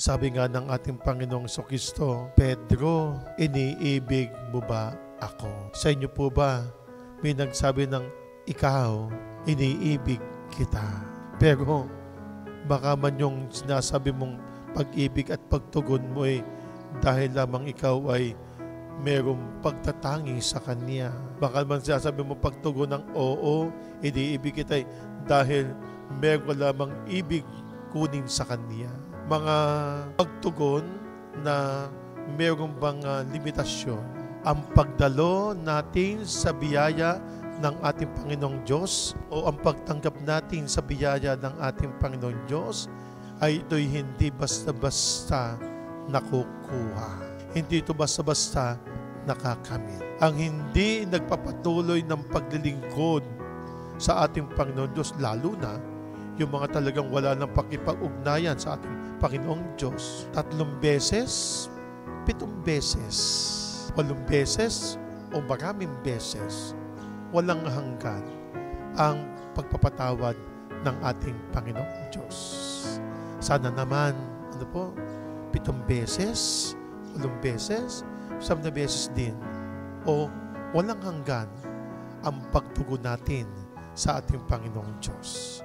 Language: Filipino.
Sabi nga ng ating Panginoong Kristo, Pedro, iniibig mo ba ako? Sa inyo po ba may nagsabi ng ikaw, iniibig kita? Pero baka man yung sinasabi mong pag-ibig at pagtugon mo ay dahil lamang ikaw ay merong pagtatangi sa Kanya. Baka man sinasabi mo pagtugon ng oo, iniibig kita dahil meron lamang ibig kunin sa Kanya. Mga pagtugon na mayroong bang limitasyon. Ang pagdalo natin sa biyaya ng ating Panginoong Diyos o ang pagtanggap natin sa biyaya ng ating Panginoong Diyos ay ito'y hindi basta-basta nakukuha. Hindi ito basta-basta nakakamit. Ang hindi nagpapatuloy ng paglilingkod sa ating Panginoong Diyos, lalo na yung mga talagang wala ng pakipag-ugnayan sa ating Panginoong Diyos. 3 beses, 7 beses, 8 beses, o maraming beses, walang hanggan ang pagpapatawad ng ating Panginoong Diyos. Sana naman, 7 beses, 8 beses, 9 beses din, o walang hanggan ang pagtugon natin sa ating Panginoong Diyos.